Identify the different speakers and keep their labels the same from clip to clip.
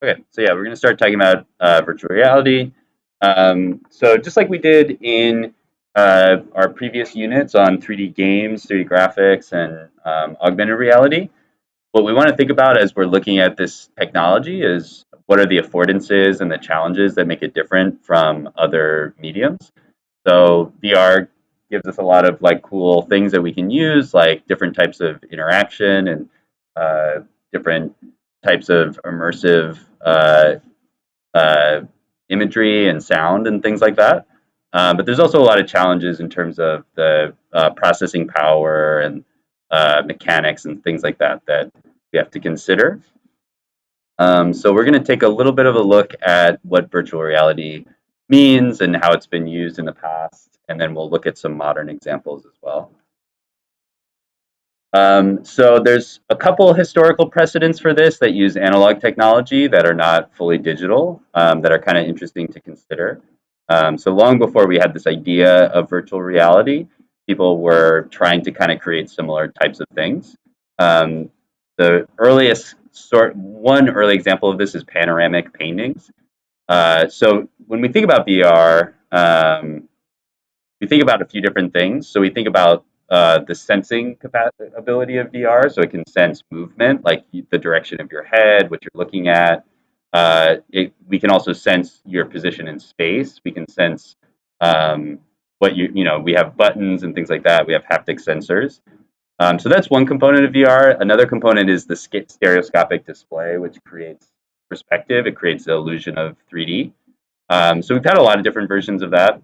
Speaker 1: Okay, so yeah, we're going to start talking about virtual reality. So just like we did in our previous units on 3D games, 3D graphics, and augmented reality, what we want to think about as we're looking at this technology is what are the affordances and the challenges that make it different from other mediums. So VR gives us a lot of like cool things that we can use, like different types of interaction and uh, different types of immersive uh, imagery and sound and things like that. But there's also a lot of challenges in terms of the processing power and mechanics and things like that that we have to consider. So we're going to take a little bit of a look at what virtual reality means and how it's been used in the past, and then we'll look at some modern examples as well. So there's a couple historical precedents for this that use analog technology that are not fully digital, that are kind of interesting to consider. So long before we had this idea of virtual reality, people were trying to kind of create similar types of things. Um, the one early example of this is panoramic paintings. So when we think about VR, we think about a few different things. So we think about the sensing ability of VR, so it can sense movement, like the direction of your head, what you're looking at. We can also sense your position in space. We can sense what we have buttons and things like that. We have haptic sensors. So that's one component of VR. Another component is the stereoscopic display, which creates perspective. It creates the illusion of 3D. So we've had a lot of different versions of that.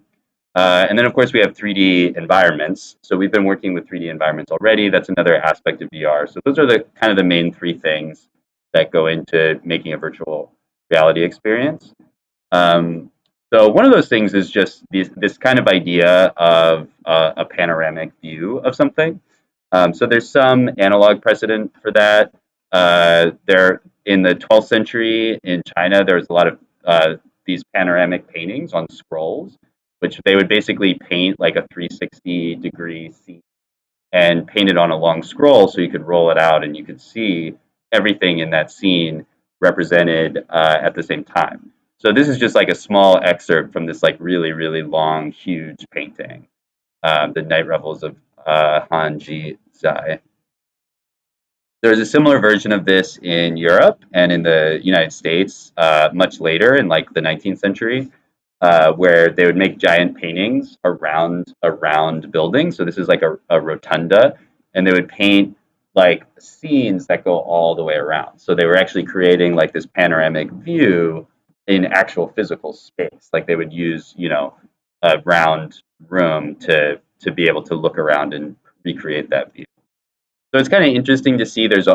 Speaker 1: And then, of course, we have 3D environments. So we've been working with 3D environments already. That's another aspect of VR. So those are the kind of the main three things that go into making a virtual reality experience. Um, so one of those things is just this kind of idea of a panoramic view of something. So there's some analog precedent for that. There in the 12th century in China, there was a lot of these panoramic paintings on scrolls, which they would basically paint like a 360-degree scene and paint it on a long scroll so you could roll it out and you could see everything in that scene represented at the same time. So this is just like a small excerpt from this like really, really long, huge painting, the Night Revels of Han Ji Zai. There's a similar version of this in Europe and in the United States much later in like the 19th century, where they would make giant paintings around a round building. So this is like a rotunda, and they would paint like scenes that go all the way around. So they were actually creating like this panoramic view in actual physical space. Like they would use, a round room to be able to look around and recreate that view. So it's kind of interesting to see there's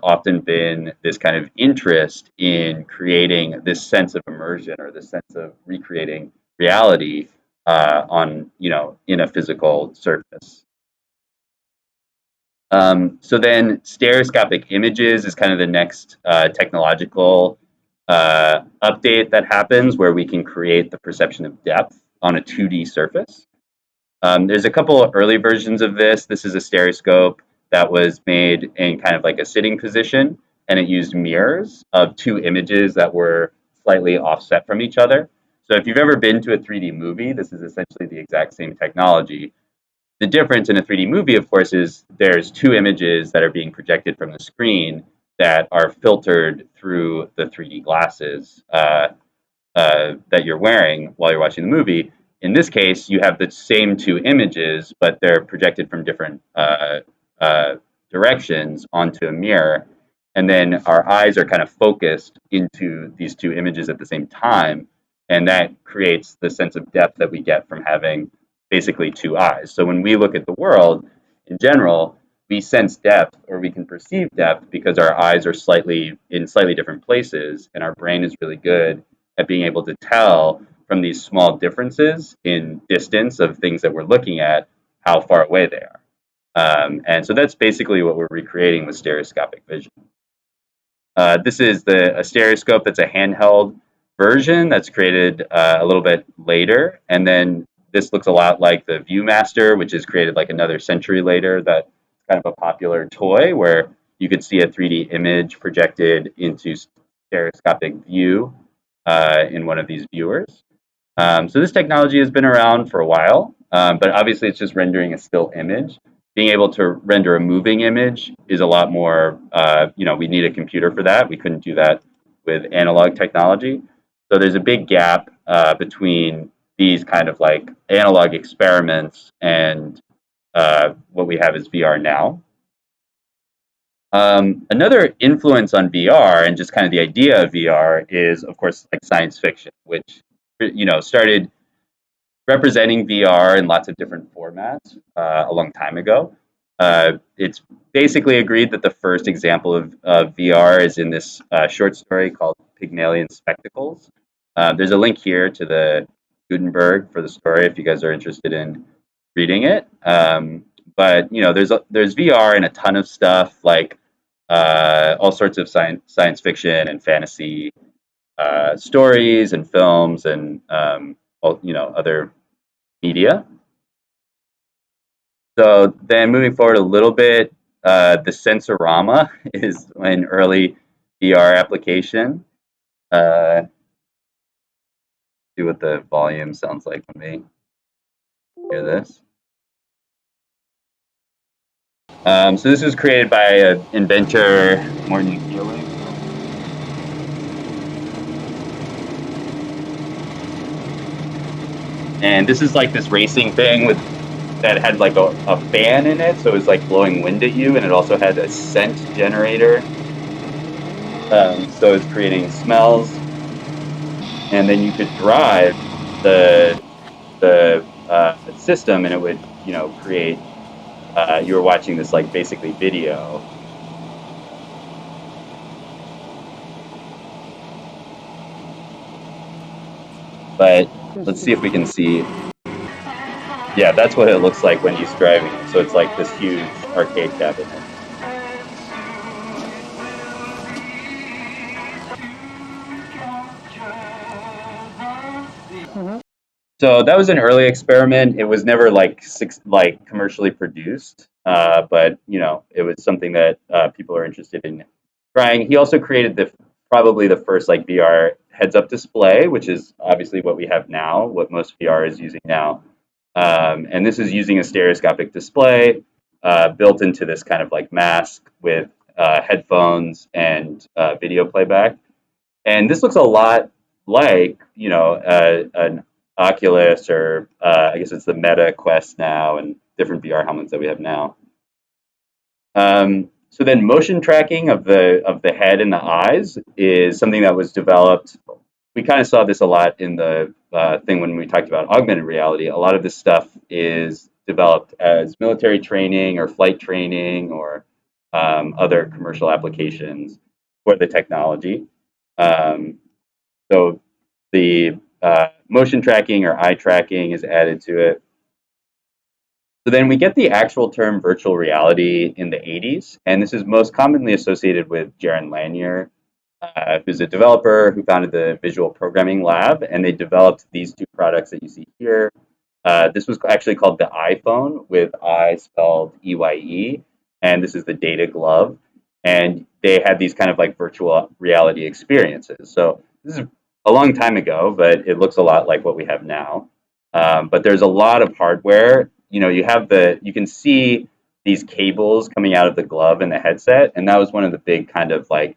Speaker 1: often been this kind of interest in creating this sense of immersion or this sense of recreating reality on in a physical surface. So then stereoscopic images is kind of the next technological update that happens where we can create the perception of depth on a 2D surface. There's a couple of early versions of this. This is a stereoscope that was made in kind of like a sitting position, and it used mirrors of two images that were slightly offset from each other. So if you've ever been to a 3D movie, this is essentially the exact same technology. The difference in a 3D movie, of course, is there's two images that are being projected from the screen that are filtered through the 3D glasses that you're wearing while you're watching the movie. In this case, you have the same two images, but they're projected from different uh, directions onto a mirror. And then our eyes are kind of focused into these two images at the same time. And that creates the sense of depth that we get from having basically two eyes. So when we look at the world in general, we sense depth or we can perceive depth because our eyes are slightly in slightly different places and our brain is really good at being able to tell from these small differences in distance of things that we're looking at how far away they are. And so that's basically what we're recreating with stereoscopic vision. This is a stereoscope that's a handheld version that's created a little bit later. And then this looks a lot like the Viewmaster, which is created like another century later. That's kind of a popular toy where you could see a 3D image projected into stereoscopic view in one of these viewers. So this technology has been around for a while, but obviously it's just rendering a still image. Being able to render a moving image is a lot more, we need a computer for that. We couldn't do that with analog technology. So there's a big gap between these kind of like analog experiments and what we have is VR now. Another influence on VR and just kind of the idea of VR is, of course, like science fiction, which started representing VR in lots of different formats a long time ago. It's basically agreed that the first example of VR is in this short story called Pygmalion Spectacles. There's a link here to the Gutenberg for the story if you guys are interested in reading it. But there's VR and a ton of stuff like all sorts of science fiction and fantasy stories and films and other media. So then moving forward a little bit, the Sensorama is an early VR application. See what the volume sounds like when we hear this. So this was created by an inventor, Morton Keeling. And this is like this racing thing that had like a fan in it, so it was like blowing wind at you, and it also had a scent generator. So it's creating smells, and then you could drive the system, and it would create. You were watching this like basically video. But let's see if we can see. Yeah, that's what it looks like when he's driving it. So it's like this huge arcade cabinet. So that was an early experiment. It was never like commercially produced, but it was something that people are interested in trying. He also created probably the first like VR heads-up display, which is obviously what we have now, what most VR is using now. And this is using a stereoscopic display built into this kind of like mask with headphones and video playback. And this looks a lot like an Oculus or I guess it's the Meta Quest now and different VR helmets that we have now. So then motion tracking of the head and the eyes is something that was developed. We kind of saw this a lot in the thing when we talked about augmented reality. A lot of this stuff is developed as military training or flight training or other commercial applications for the technology. So the motion tracking or eye tracking is added to it. So then we get the actual term virtual reality in the 80s, and this is most commonly associated with Jaron Lanier, who's a developer who founded the Visual Programming Lab, and they developed these two products that you see here. This was actually called the iPhone, with I spelled EYE, and this is the Data Glove, and they had these kind of like virtual reality experiences. So this is a long time ago, but it looks a lot like what we have now. But there's a lot of hardware. You can see these cables coming out of the glove and the headset, and that was one of the big kind of like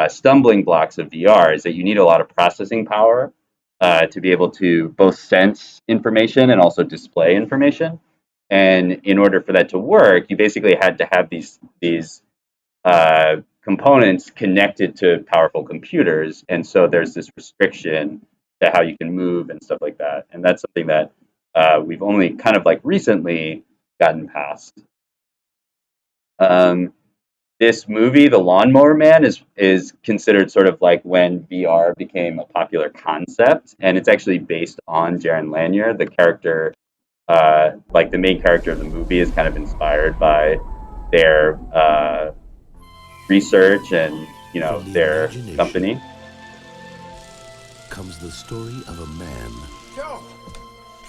Speaker 1: stumbling blocks of VR is that you need a lot of processing power to be able to both sense information and also display information. And in order for that to work, you basically had to have these components connected to powerful computers, and so there's this restriction to how you can move and stuff like that. And that's something that we've only kind of like recently gotten past. This movie, The Lawnmower Man, is considered sort of like when VR became a popular concept, and it's actually based on Jaron Lanier. The character, like the main character of the movie, is kind of inspired by their research and their company.
Speaker 2: Comes the story of a man.
Speaker 3: Joe,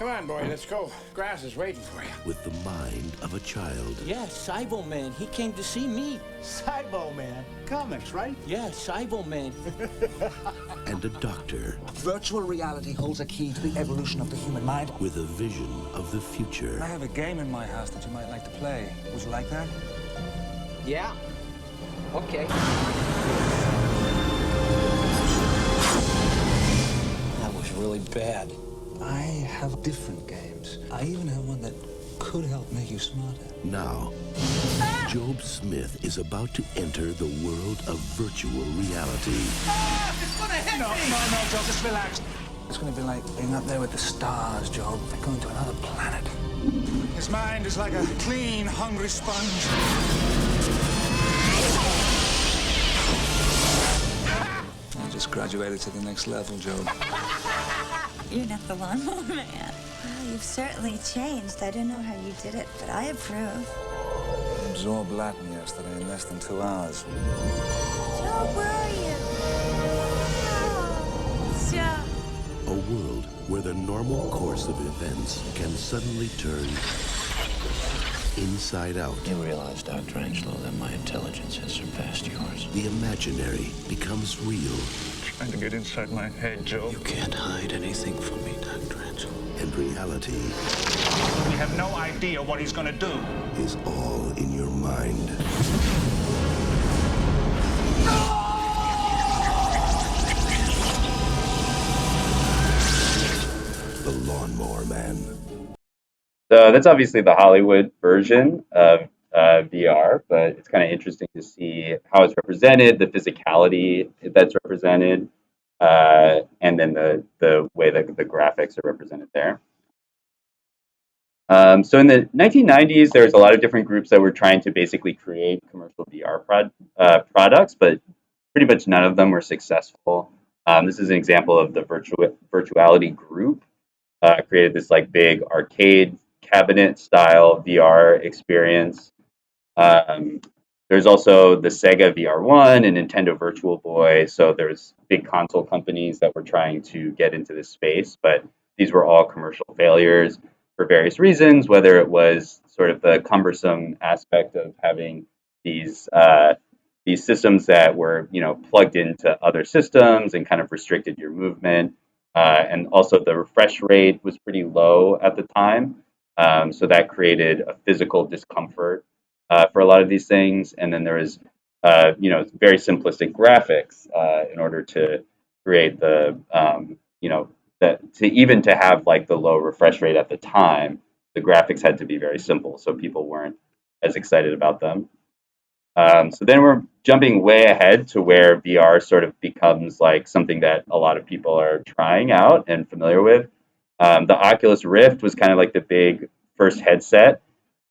Speaker 2: Come on, boy, let's go. Grass is waiting for you.
Speaker 3: With the mind of a child.
Speaker 4: Yeah, Cybo Man. He came to see me.
Speaker 5: Cybo Man. Comics, right?
Speaker 4: Yeah, Cybo Man.
Speaker 3: And a doctor.
Speaker 6: Virtual reality holds a key to the evolution of the human mind.
Speaker 3: With a vision of the future.
Speaker 7: I have a game in my house that you might like to play. Would you like that?
Speaker 6: Yeah. Okay.
Speaker 4: That was really bad.
Speaker 7: I have different games. I even have one that could help make you smarter.
Speaker 3: Now, Job Smith is about to enter the world of virtual reality.
Speaker 7: It's gonna hit me! No, Joe, just relax. It's gonna be like being up there with the stars, Joe. Going to another planet. His mind is like a clean, hungry sponge. I just graduated to the next level, Joe.
Speaker 8: You're not the lawnmower man. Well, you've certainly changed. I don't know how you did it, but I approve.
Speaker 7: I absorbed Latin yesterday in less than 2 hours.
Speaker 8: Joe, where are you? Oh, Joe.
Speaker 3: A world where the normal course of events can suddenly turn inside out.
Speaker 4: You realize, Dr. Angelo, that my intelligence has surpassed yours.
Speaker 3: The imaginary becomes real.
Speaker 7: Trying to get inside my head, Joe.
Speaker 4: You can't hide anything from me, Dr. Angelo.
Speaker 3: And reality
Speaker 5: We have no idea what he's gonna do.
Speaker 3: is all in your mind. The Lawnmower Man.
Speaker 1: So that's obviously the Hollywood version of VR, but it's kind of interesting to see how it's represented, the physicality that's represented, and then the way that the graphics are represented there. So in the 1990s, there was a lot of different groups that were trying to basically create commercial VR products, but pretty much none of them were successful. This is an example of the virtuality group. Created this like big arcade cabinet style VR experience. There's also the Sega VR1 and Nintendo Virtual Boy. So there's big console companies that were trying to get into this space, but these were all commercial failures for various reasons, whether it was sort of the cumbersome aspect of having these systems that were, plugged into other systems and kind of restricted your movement. And also the refresh rate was pretty low at the time. So that created a physical discomfort for a lot of these things. And then there was, very simplistic graphics in order to create to have like the low refresh rate at the time, the graphics had to be very simple. So people weren't as excited about them. So then we're jumping way ahead to where VR sort of becomes like something that a lot of people are trying out and familiar with. The Oculus Rift was kind of like the big first headset,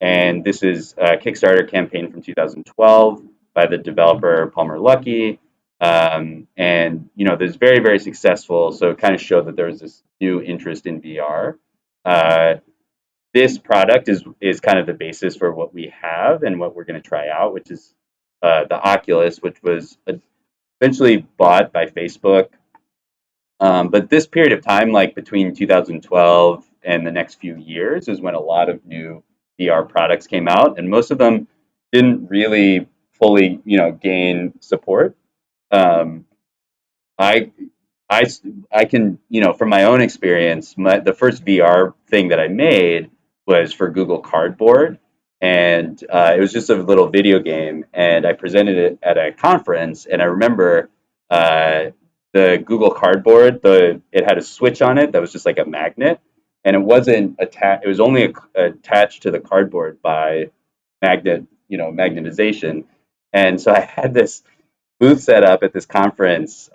Speaker 1: and this is a Kickstarter campaign from 2012 by the developer Palmer Luckey. And there's very, very successful. So it kind of showed that there was this new interest in VR. This product is kind of the basis for what we have and what we're going to try out, which is the Oculus, which was eventually bought by Facebook. But this period of time, like between 2012 and the next few years, is when a lot of new VR products came out, and most of them didn't really fully, gain support. I I can, from my own experience, the first VR thing that I made was for Google Cardboard, and it was just a little video game, and I presented it at a conference, and I remember the Google Cardboard, it had a switch on it that was just like a magnet, and it wasn't attached. It was only attached to the cardboard by magnetization, and so I had this booth set up at this conference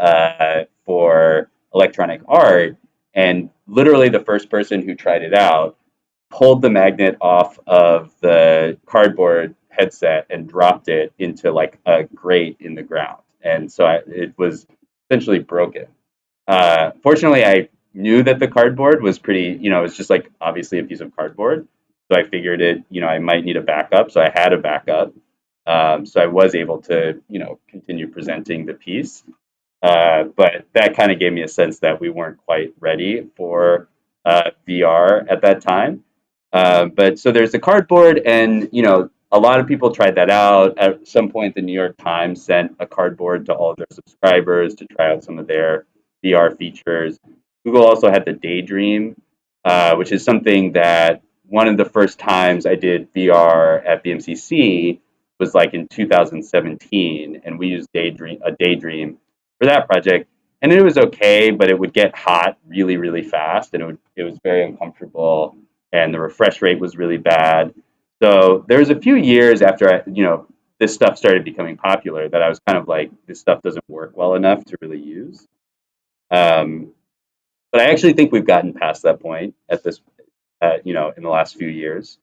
Speaker 1: for electronic art, and literally the first person who tried it out pulled the magnet off of the cardboard headset and dropped it into like a grate in the ground, and so it was essentially broken. Fortunately, I knew that the cardboard was pretty, it was just like obviously a piece of cardboard, so I figured I might need a backup, so I had a backup. So I was able to, continue presenting the piece. But that kind of gave me a sense that we weren't quite ready for VR at that time. But so there's the cardboard, and a lot of people tried that out. At some point, the New York Times sent a cardboard to all of their subscribers to try out some of their VR features. Google also had the Daydream, which is something that one of the first times I did VR at BMCC was like in 2017, and we used Daydream for that project, and it was okay, but it would get hot really, really fast, and it was very uncomfortable, and the refresh rate was really bad. So there was a few years after this stuff started becoming popular that I was kind of like, this stuff doesn't work well enough to really use. Um, but I actually think we've gotten past that point at this, in the last few years.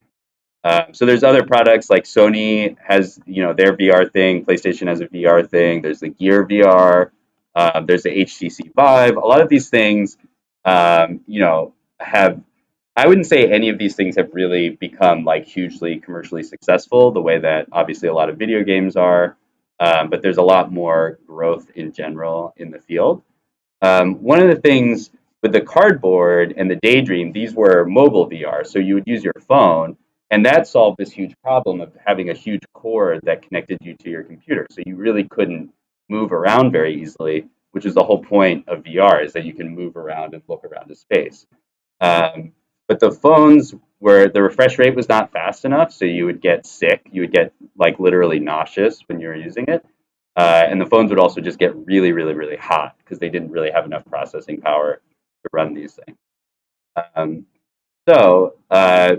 Speaker 1: So there's other products like Sony has, their VR thing. PlayStation has a VR thing. There's the Gear VR. There's the HTC Vive. A lot of these things, have. I wouldn't say any of these things have really become like hugely commercially successful the way that obviously a lot of video games are. But there's a lot more growth in general in the field. One of the things with the cardboard and the Daydream, these were mobile VR. So you would use your phone, and that solved this huge problem of having a huge cord that connected you to your computer. So you really couldn't move around very easily, which is the whole point of VR, is that you can move around and look around a space. Um, but the phones where the refresh rate was not fast enough, so you would get sick. You would get like literally nauseous when you were using it. And the phones would also just get really, really, really hot because they didn't really have enough processing power to run these things. Um,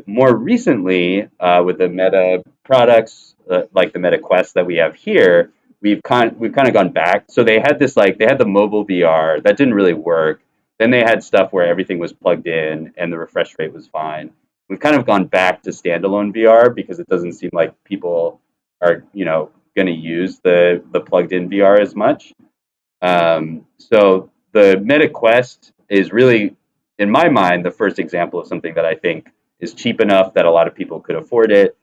Speaker 1: More recently, with the Meta products, like the Meta Quest that we have here, we've kind of gone back. So they had they had the mobile VR that didn't really work. Then they had stuff where everything was plugged in and the refresh rate was fine. We've kind of gone back to standalone VR because it doesn't seem like people are going to use the plugged in VR as much. So the Meta Quest is really, in my mind, the first example of something that I think is cheap enough that a lot of people could afford it.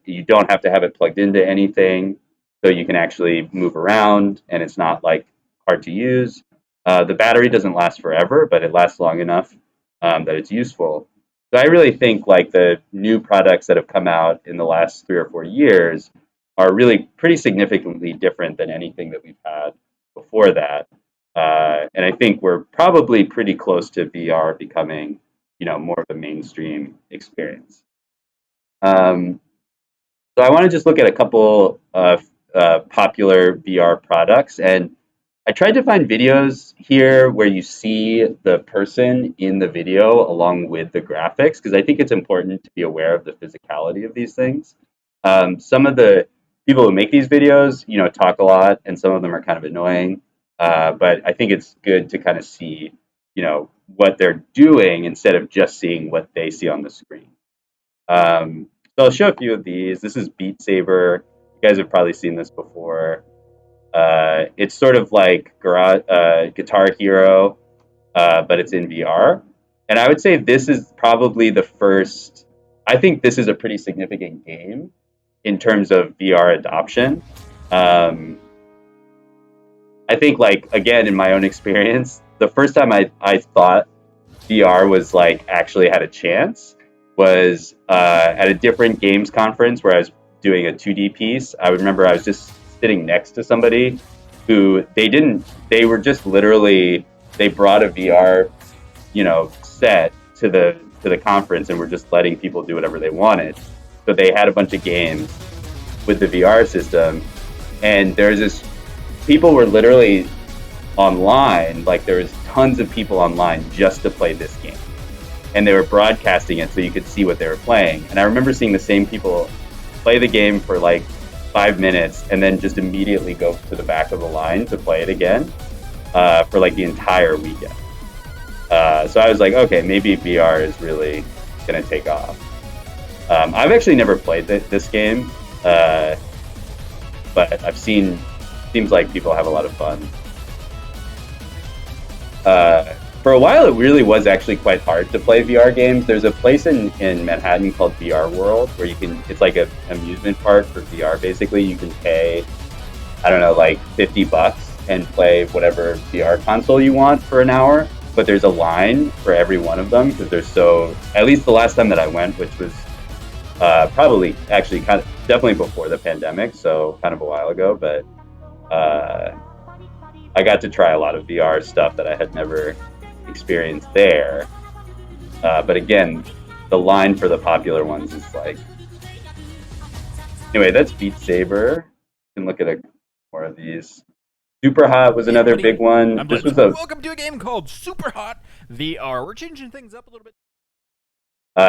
Speaker 1: You don't have to have it plugged into anything, so you can actually move around, and it's not like hard to use. The battery doesn't last forever, but it lasts long enough that it's useful. So I really think like the new products that have come out in the last 3 or 4 years are really pretty significantly different than anything that we've had before that. And I think we're probably pretty close to VR becoming, more of a mainstream experience. Um, so I want to just look at a couple of popular VR products, and I tried to find videos here where you see the person in the video along with the graphics, because I think it's important to be aware of the physicality of these things. Some of the people who make these videos, talk a lot, and some of them are kind of annoying. But I think it's good to kind of see, what they're doing instead of just seeing what they see on the screen. So I'll show a few of these. This is Beat Saber. You guys have probably seen this before. It's sort of like Guitar Hero, but it's in VR. And I would say this is probably the first. I think this is a pretty significant game in terms of VR adoption. I think, like, again, in my own experience, the first time I thought VR was like actually had a chance was at a different games conference where I was doing a 2D piece. I remember I was just sitting next to somebody who they were just literally, they brought a VR, set to the conference and were just letting people do whatever they wanted. So they had a bunch of games with the VR system, and people were literally online, like there was tons of people online just to play this game. And they were broadcasting it so you could see what they were playing. And I remember seeing the same people play the game for like 5 minutes and then just immediately go to the back of the line to play it again for like the entire weekend. So I was like, okay, maybe VR is really going to take off. I've actually never played this game, but seems like people have a lot of fun. For a while, it really was actually quite hard to play VR games. There's a place in Manhattan called VR World where it's like an amusement park for VR. Basically, you can pay, I don't know, like $50 and play whatever VR console you want for an hour. but there's a line for every one of them because they're so. At least the last time that I went, which was probably actually kind of definitely before the pandemic, so kind of a while ago, but I got to try a lot of VR stuff that I had never experienced there. But again, the line for the popular ones is like. Anyway, that's Beat Saber. You can look at more of these. Super Hot was another big one.
Speaker 9: I'm
Speaker 1: This
Speaker 9: Blitz.
Speaker 1: was a
Speaker 9: Welcome to a game called Super Hot VR. We're changing things up a little bit.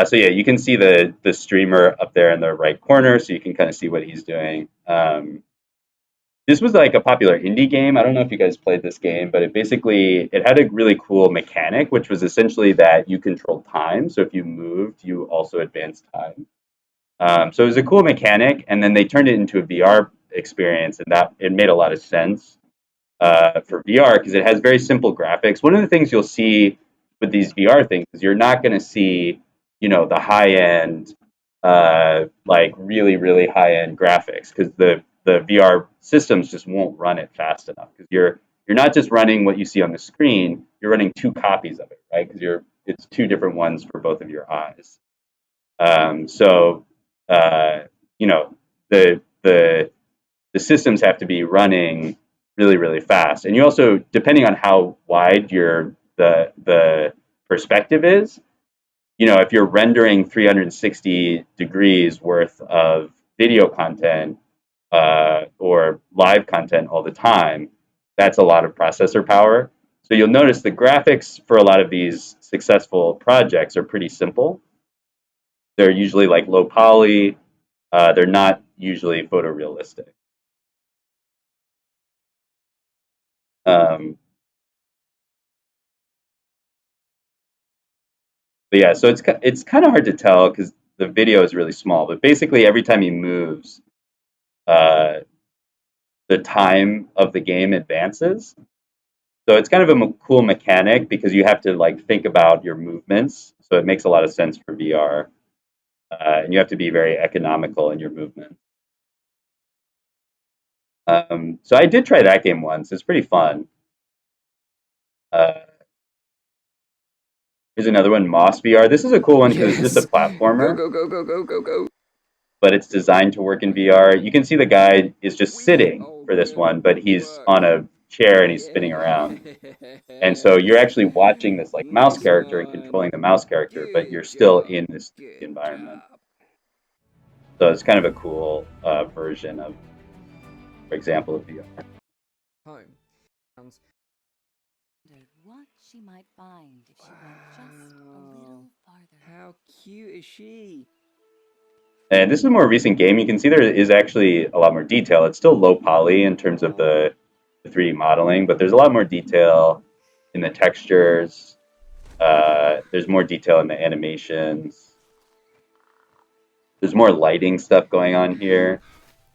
Speaker 1: so yeah, you can see the streamer up there in the right corner, so you can kind of see what he's doing. This was like a popular indie game. I don't know if you guys played this game, but it had a really cool mechanic, which was essentially that you controlled time. So if you moved, you also advanced time. So it was a cool mechanic, and then they turned it into a VR experience, and that it made a lot of sense for VR because it has very simple graphics. One of the things you'll see with these VR things is you're not going to see, the high end, like really high end graphics because the VR systems just won't run it fast enough because you're not just running what you see on the screen, you're running two copies of it, right? Because it's two different ones for both of your eyes. So you know the systems have to be running really fast, and you also, depending on how wide the perspective is, if you're rendering 360 degrees worth of video content or live content all the time, that's a lot of processor power. So you'll notice the graphics for a lot of these successful projects are pretty simple. They're usually like low poly. They're not usually photorealistic. Um, but yeah, so it's kind of hard to tell because the video is really small. But basically, every time he moves, uh, the time of the game advances. So it's kind of a cool mechanic because you have to like think about your movements. So it makes a lot of sense for VR, and you have to be very economical in your movement. So I did try that game once. It's pretty fun. Uh, Here's another one, Moss VR. This is a cool one because it's just a platformer,
Speaker 10: Go.
Speaker 1: but it's designed to work in VR. You can see the guy is just sitting for this one, but he's on a chair and he's spinning around. And so you're actually watching this like mouse character and controlling the mouse character, but you're still in this environment. So it's kind of a cool version of, for example, of VR.
Speaker 10: Home. Sounds
Speaker 8: What she might find if she went just a little farther.
Speaker 10: How cute is she?
Speaker 1: And this is a more recent game. You can see there is actually a lot more detail. It's still low poly in terms of the 3D modeling, but there's a lot more detail in the textures. There's more detail in the animations. There's more lighting stuff going on here.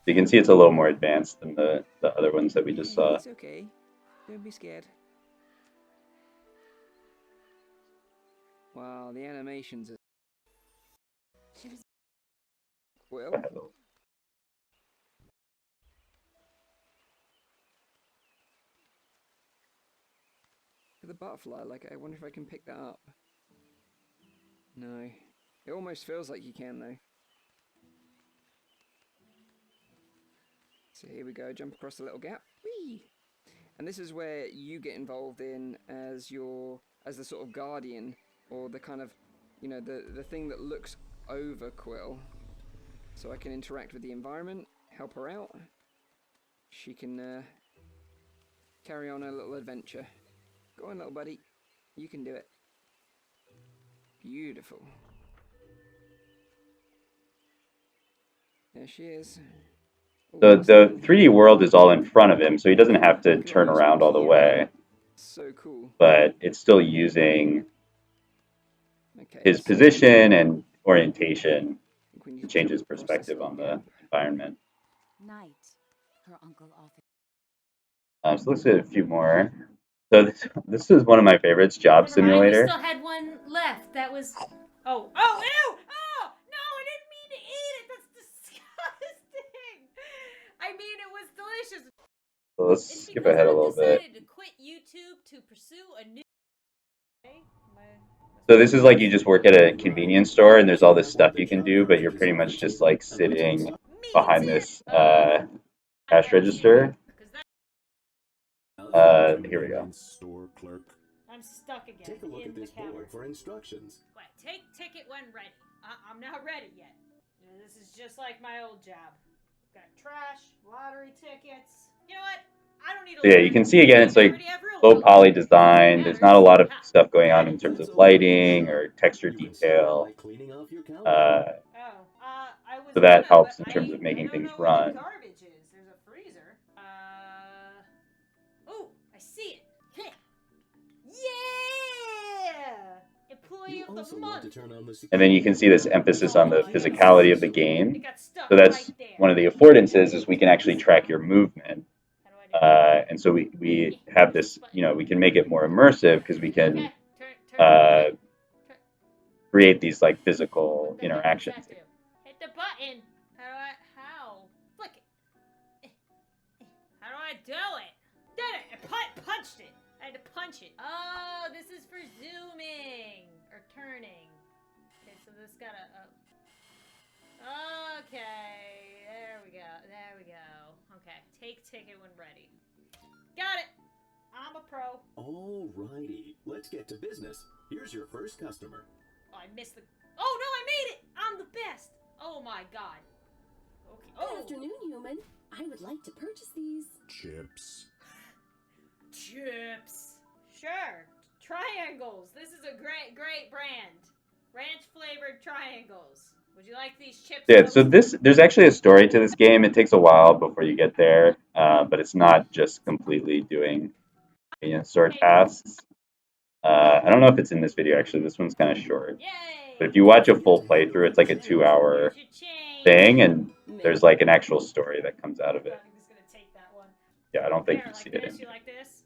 Speaker 1: You can see it's a little more advanced than the other ones that we just saw.
Speaker 10: It's okay. Don't be scared. Wow, the animations are... Well... The butterfly, like, I wonder if I can pick that up. No. It almost feels like you can, though. So here we go, jump across the little gap. Whee! And this is where you get involved in as the sort of guardian, or the kind of, the thing that looks over Quill. So I can interact with the environment, help her out. She can carry on her little adventure. Go on, little buddy. You can do it. Beautiful. There she is.
Speaker 1: So the 3D world is all in front of him, so he doesn't have to turn around all the way.
Speaker 10: So cool.
Speaker 1: But it's still using his position and orientation to change his perspective on the environment.
Speaker 8: Night, her uncle offered.
Speaker 1: So let's do a few more. So this is one of my favorites, Job Simulator.
Speaker 11: We still had one left. That was. Oh, ew! Oh, no, I didn't mean to eat it. That's disgusting. I mean, it was delicious.
Speaker 1: So let's skip ahead a little bit.
Speaker 11: To quit YouTube to pursue a new.
Speaker 1: So this is like you just work at a convenience store and there's all this stuff you can do, but you're pretty much just like sitting behind this cash register. Here we go.
Speaker 12: Store clerk.
Speaker 11: I'm stuck again.
Speaker 12: Take a look
Speaker 11: in
Speaker 12: at this
Speaker 11: the
Speaker 12: board for instructions.
Speaker 11: Wait, take ticket when ready. I'm not ready yet. This is just like my old job. Got trash, lottery tickets. You know what? I don't need to.
Speaker 1: So yeah, you can see again, it's like low poly design. There's not a lot of stuff going on in terms of lighting or texture detail. So that helps in terms of making things run.
Speaker 11: Garbage is. There's a freezer. Oh, I see it. Yeah! Employee of the month.
Speaker 1: And then you can see this emphasis on the physicality of the game. So that's one of the affordances is we can actually track your movement. And so we have this, we can make it more immersive because we can create these like physical interactions.
Speaker 11: Hit the button. How? Flick it. How do I do it? Did it? I punched it. I had to punch it. Oh, this is for zooming or turning. Okay, so this gotta. Okay, there we go. There we go. Okay, take ticket when ready. Got it. I'm a pro.
Speaker 12: Alrighty, let's get to business. Here's your first customer.
Speaker 11: Oh, I missed the. Oh no, I made it. I'm the best. Oh my god. Okay. Oh.
Speaker 13: Good afternoon, human. I would like to purchase these.
Speaker 12: Chips.
Speaker 11: Chips. Sure. Triangles. This is a great brand. Ranch flavored triangles. Would you like these chips?
Speaker 1: Yeah, so there's actually a story to this game. It takes a while before you get there, but it's not just completely doing sword tasks. I don't know if it's in this video, actually. This one's kind of short. But if you watch a full playthrough, it's like a 2-hour thing, and there's like an actual story that comes out of it. Yeah, I don't think you see it in
Speaker 11: here. Like this?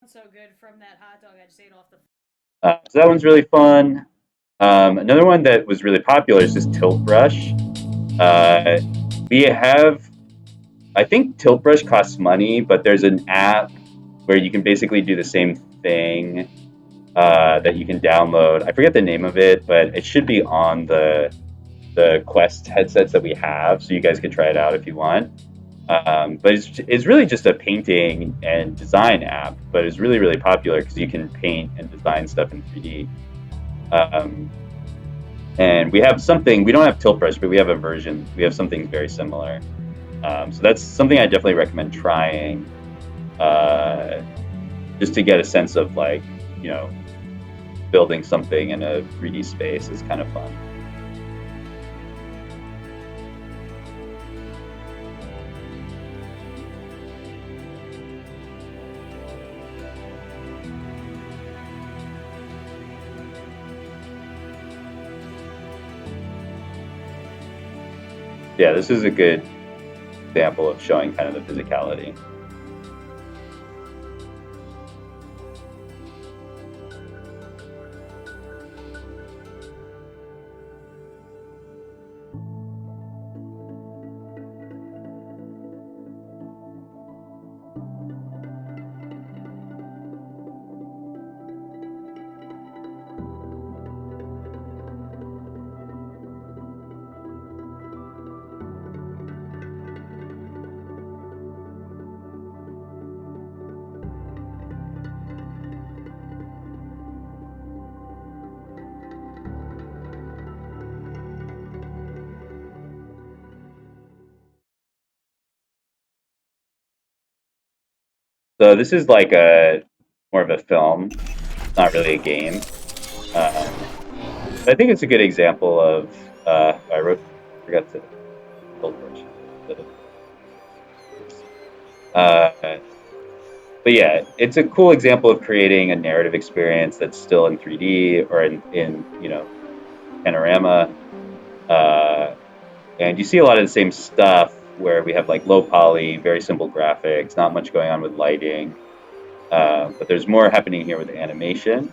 Speaker 11: So good from that hot dog. I just ate off the.
Speaker 1: So that one's really fun. Another one that was really popular is just Tilt Brush. We have, I think Tilt Brush costs money, but there's an app where you can basically do the same thing that you can download. I forget the name of it, but it should be on the Quest headsets that we have, so you guys can try it out if you want. But it's really just a painting and design app, but it's really, really popular because you can paint and design stuff in 3D. And we have something, we don't have Tilt Brush, but we have a version, we have something very similar. So that's something I definitely recommend trying, just to get a sense of like, building something in a 3D space is kind of fun. Yeah, this is a good example of showing kind of the physicality. So this is like more of a film, not really a game. But I think it's a good example of, forgot to build but yeah, it's a cool example of creating a narrative experience that's still in 3D or in panorama. And you see a lot of the same stuff where we have like low poly, very simple graphics, not much going on with lighting. But there's more happening here with the animation.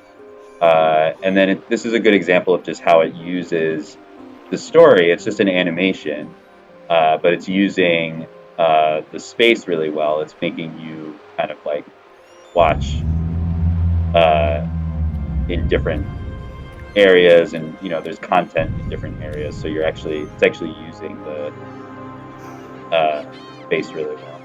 Speaker 1: And then this is a good example of just how it uses the story. It's just an animation, but it's using the space really well. It's making you kind of like watch in different areas, and there's content in different areas, so it's actually using the space really well.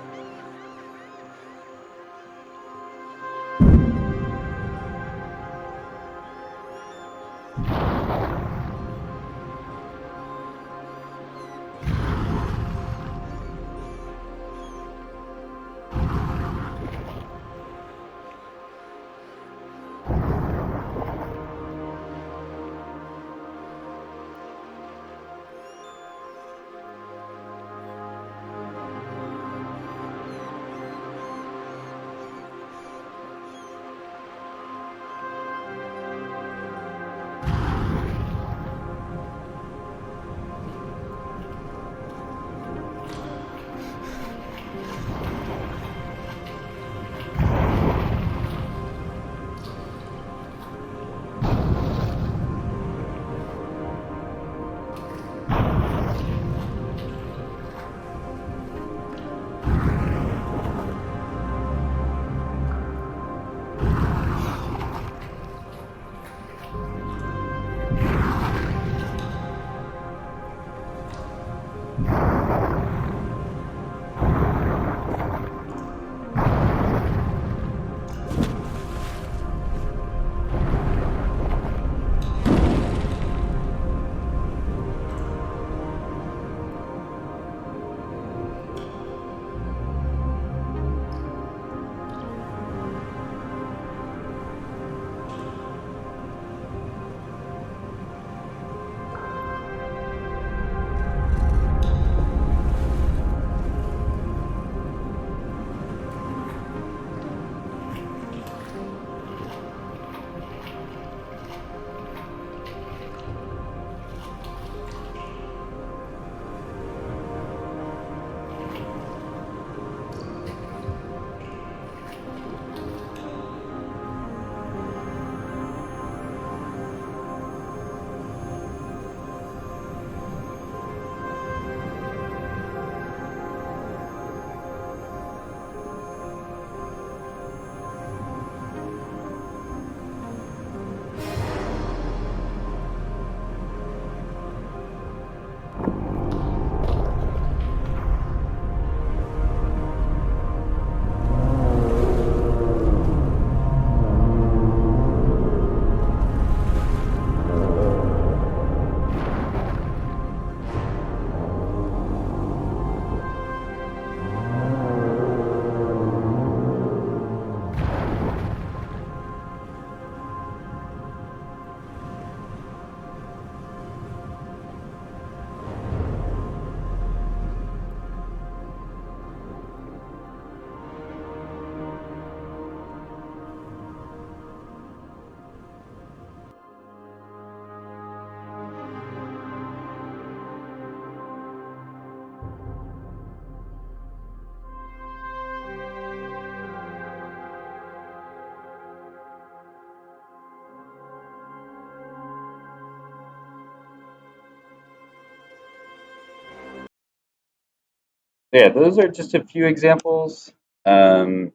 Speaker 1: Yeah, those are just a few examples. Um,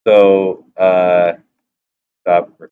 Speaker 1: so stop